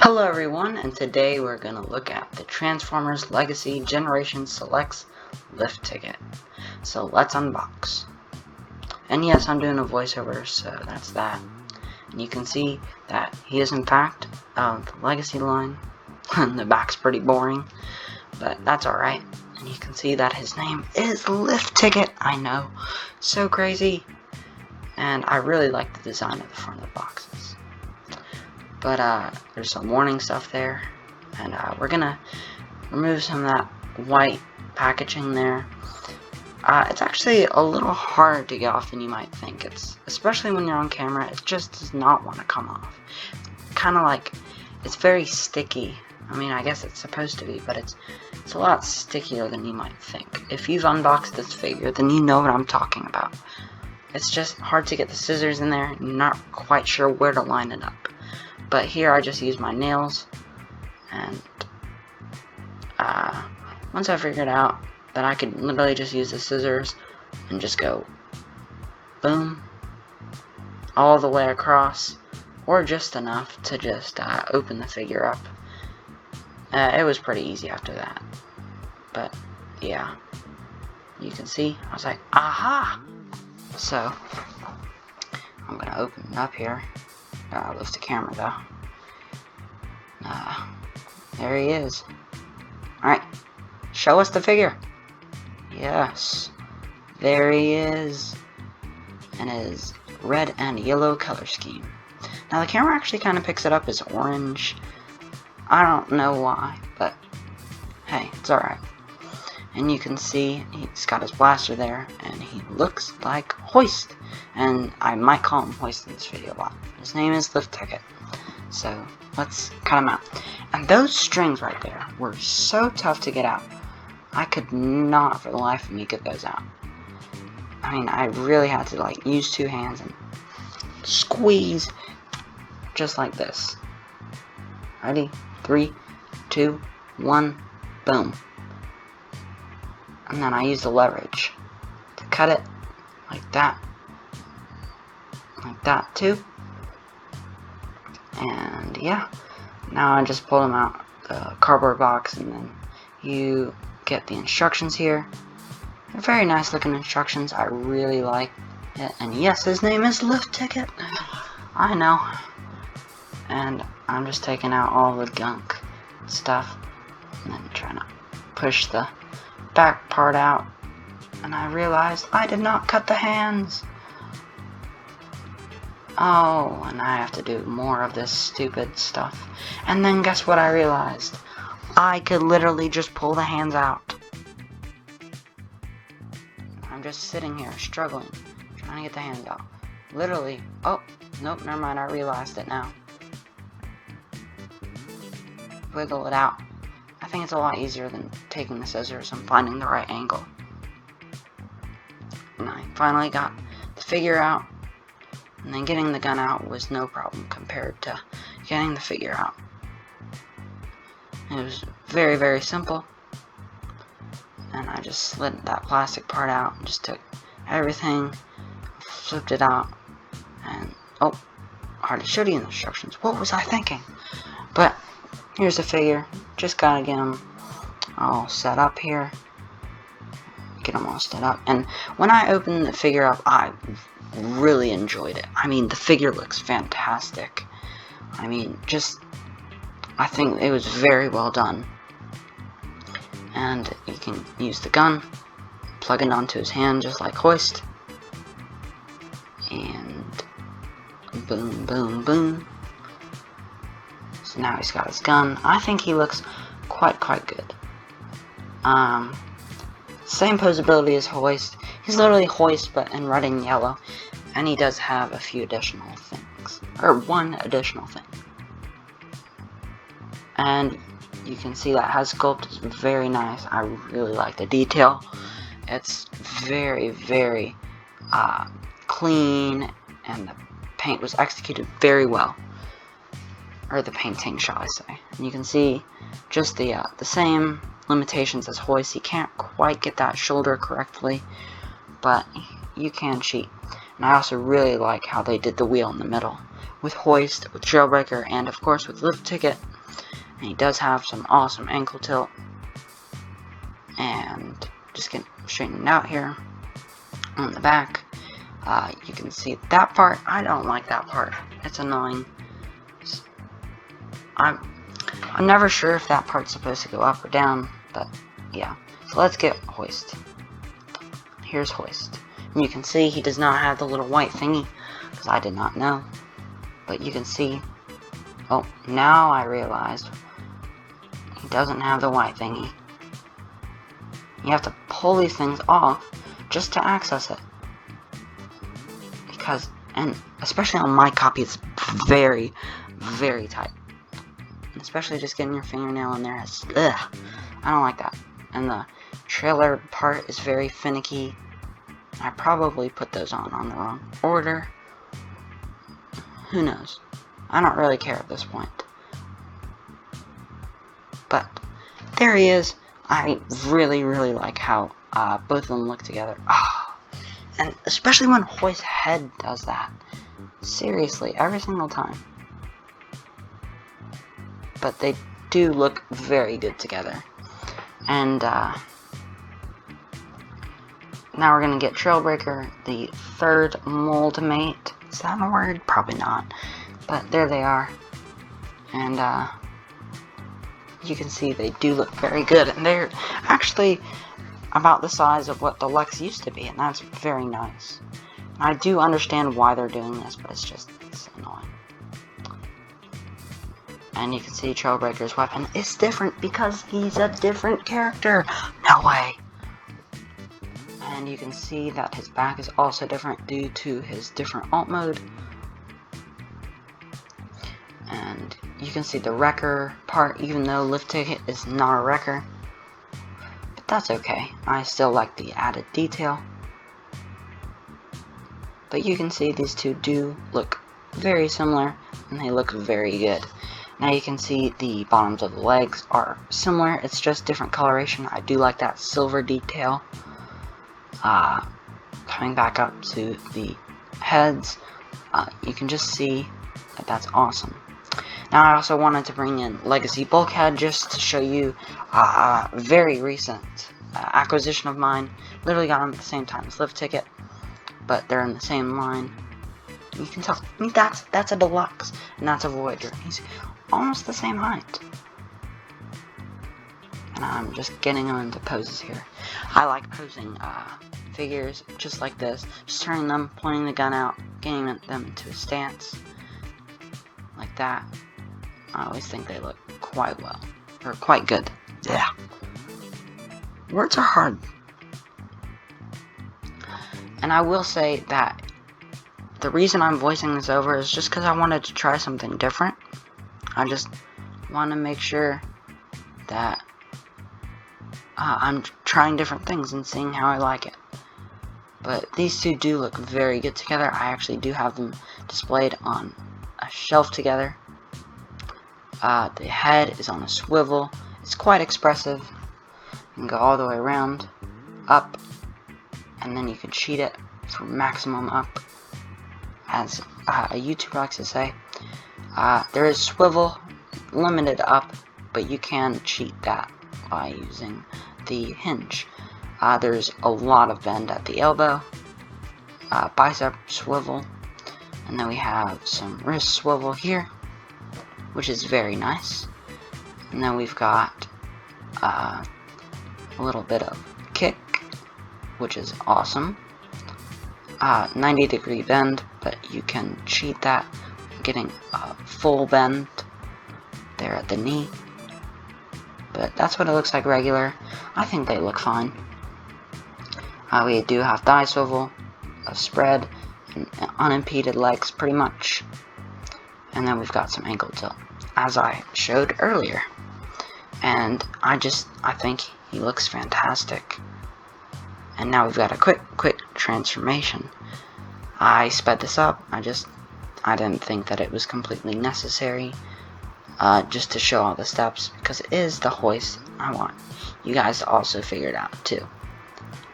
Hello everyone, and today we're going to look at the Transformers Legacy Generation Selects lift ticket. So let's unbox. And yes, I'm doing a voiceover, so that's that. And you can see that he is in fact the Legacy line. The back's pretty boring, but that's alright. And you can see that his name is Lift Ticket. I know, so crazy. And I really like the design of the front of the boxes. But there's some warning stuff there, and we're gonna remove some of that white packaging there. It's actually a little harder to get off than you might think. Especially when you're on camera, it just does not want to come off. Kind of like, it's very sticky. I mean, I guess it's supposed to be, but it's a lot stickier than you might think. If you've unboxed this figure, then you know what I'm talking about. It's just hard to get the scissors in there, and you're not quite sure where to line it up. But here I just use my nails, and once I figured out that I could literally just use the scissors and just go boom all the way across, or just enough to just open the figure up. It was pretty easy after that. But yeah, you can see I was like, aha! So I'm gonna open it up here. Lift the camera though. There he is. Alright, show us the figure. Yes, there he is. And his red and yellow color scheme. Now the camera actually kind of picks it up as orange. I don't know why, but hey, it's alright. And you can see he's got his blaster there, and he looks like Hoist. And I might call him Hoist in this video a lot. His name is Lift Ticket. So let's cut him out. And those strings right there were so tough to get out. I could not for the life of me get those out. I mean, I really had to like use two hands and squeeze just like this. Ready? 3, 2, 1, boom. And then I use the leverage to cut it like that too. And yeah, now I just pull them out the cardboard box, and then you get the instructions here. They're very nice looking instructions. I really like it. And yes, his name is Lift Ticket. I know. And I'm just taking out all the gunk stuff and then trying to push the back part out, and I realized I did not cut the hands. Oh, and I have to do more of this stupid stuff. And then guess what I realized? I could literally just pull the hands out. I'm just sitting here struggling, trying to get the hands out. Literally, oh, nope, never mind, I realized it now. Wiggle it out. I think it's a lot easier than taking the scissors and finding the right angle. And I finally got the figure out, and then getting the gun out was no problem compared to getting the figure out. It was very, very simple. And I just slid that plastic part out and just took everything, flipped it out, and oh, I already showed you the instructions. What was I thinking? But here's the figure. Just gotta get him all set up here. Get him all set up. And when I opened the figure up, I really enjoyed it. I mean, the figure looks fantastic. I mean, I think it was very well done. And you can use the gun, plug it onto his hand just like Hoist. And boom, boom, boom. So now he's got his gun. I think he looks quite good. Same posability as Hoist. He's literally Hoist, but in red and yellow. And he does have a few additional things. Or one additional thing. And you can see that his sculpt is very nice. I really like the detail. It's very, very clean, and the paint was executed very well. Or the painting, shall I say. And you can see just the same limitations as Hoist. He can't quite get that shoulder correctly, but you can cheat. And I also really like how they did the wheel in the middle, with hoist, with jailbreaker, and of course with lift ticket. And he does have some awesome ankle tilt. And just get straightened out here on the back. You can see that part. I don't like that part. It's annoying. I'm never sure if that part's supposed to go up or down, but yeah. So let's get hoist. Here's hoist. And you can see he does not have the little white thingy, because I did not know. But you can see, oh, now I realized he doesn't have the white thingy. You have to pull these things off just to access it. Because, and especially on my copy, it's very, very tight. And especially just getting your fingernail in there is, ugh, I don't like that. And the trailer part is very finicky. I probably put those on the wrong order. Who knows? I don't really care at this point. But there he is. I really, really like how both of them look together. And especially when Hoist's head does that. Seriously, every single time. But they do look very good together. And now we're going to get Trailbreaker, the third mold mate. Is that a word? Probably not. But there they are. And you can see they do look very good. And they're actually about the size of what Deluxe used to be. And that's very nice. And I do understand why they're doing this, but it's annoying. And you can see Trailbreaker's weapon is different because he's a different character. No way. And you can see that his back is also different due to his different alt mode. And you can see the wrecker part, even though lift ticket is not a wrecker. But that's okay. I still like the added detail. But you can see these two do look very similar, and they look very good. Now you can see the bottoms of the legs are similar, it's just different coloration. I do like that silver detail. Coming back up to the heads, you can just see that that's awesome. Now I also wanted to bring in Legacy Bulkhead just to show you a very recent acquisition of mine. Literally got them at the same time as Lift Ticket, but they're in the same line. You can tell, I mean, that's a Deluxe, and that's a Voyager. He's almost the same height. And I'm just getting them into poses here. I like posing figures just like this. Just turning them, pointing the gun out, getting them into a stance. Like that. I always think they look quite well. Or quite good. Yeah. Words are hard. And I will say that the reason I'm voicing this over is just because I wanted to try something different. I just want to make sure that I'm trying different things and seeing how I like it. But these two do look very good together. I actually do have them displayed on a shelf together. The head is on a swivel. It's quite expressive. You can go all the way around, up, and then you can cheat it for maximum up, as a YouTuber likes to say. There is swivel, limited up, but you can cheat that by using the hinge. There's a lot of bend at the elbow, bicep swivel, and then we have some wrist swivel here, which is very nice. And then we've got a little bit of kick, which is awesome. 90-degree bend, but you can cheat that, getting a full bend there at the knee. But that's what it looks like regular. I think they look fine. We do have thigh swivel, a spread, and unimpeded legs pretty much. And then we've got some ankle tilt, as I showed earlier. And I think he looks fantastic. And now we've got a quick transformation. I sped this up. I didn't think that it was completely necessary. Just to show all the steps, because it is the hoist. I want you guys to also figure it out too.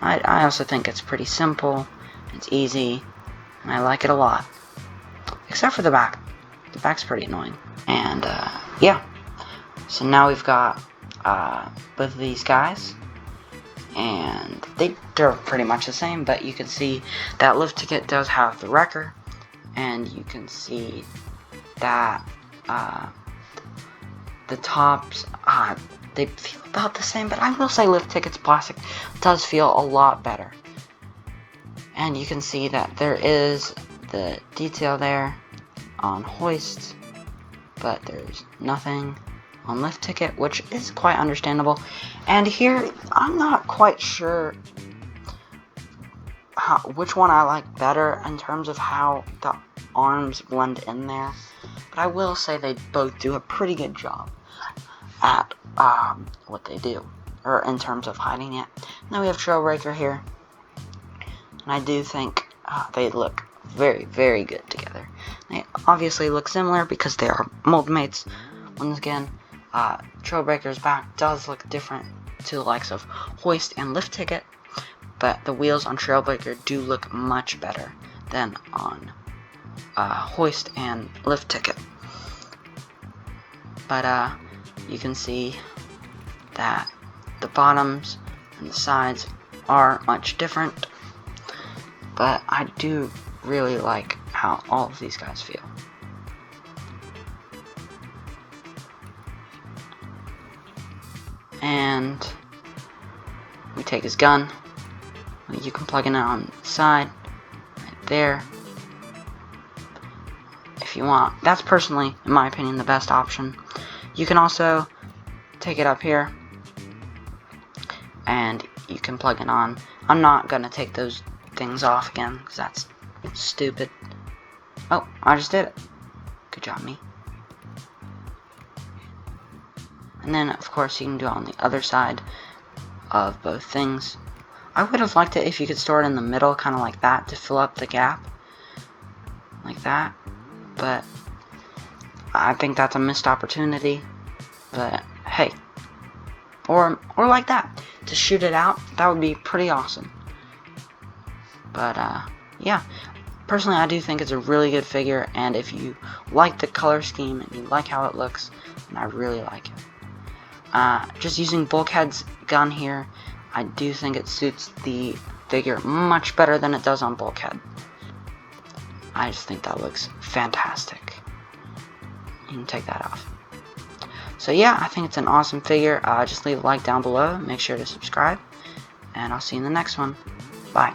I also think it's pretty simple, it's easy, and I like it a lot. Except for the back. the back's pretty annoying. And yeah, so now we've got both of these guys, and they're pretty much the same, but you can see that lift ticket does have the wrecker, and you can see that the tops, they feel about the same, but I will say lift ticket's plastic does feel a lot better. And you can see that there is the detail there on hoist, but there's nothing on lift ticket, which is quite understandable. And here, I'm not quite sure which one I like better in terms of how the arms blend in there, but I will say they both do a pretty good job at what they do, or in terms of hiding it. Now we have Trailbreaker here, and I do think they look very, very good together. They obviously look similar because they are mold mates. Once again, Trailbreaker's back does look different to the likes of Hoist and Lift Ticket, but the wheels on Trailbreaker do look much better than on Hoist and Lift Ticket. But you can see that the bottoms and the sides are much different, but I do really like how all of these guys feel. And we take his gun. You can plug it on the side, right there, if you want. That's personally, in my opinion, the best option. You can also take it up here, and you can plug it on. I'm not gonna take those things off again, because that's stupid. Oh, I just did it. Good job, me. And then, of course, you can do it on the other side of both things. I would have liked it if you could store it in the middle, kind of like that, to fill up the gap. Like that. But I think that's a missed opportunity. But, hey. Or like that. To shoot it out, that would be pretty awesome. But, yeah. Personally, I do think it's a really good figure, and if you like the color scheme and you like how it looks, then I really like it. Just using Bulkhead's gun here, I do think it suits the figure much better than it does on Bulkhead. I just think that looks fantastic. You can take that off. So yeah, I think it's an awesome figure. Just leave a like down below, make sure to subscribe, and I'll see you in the next one. Bye.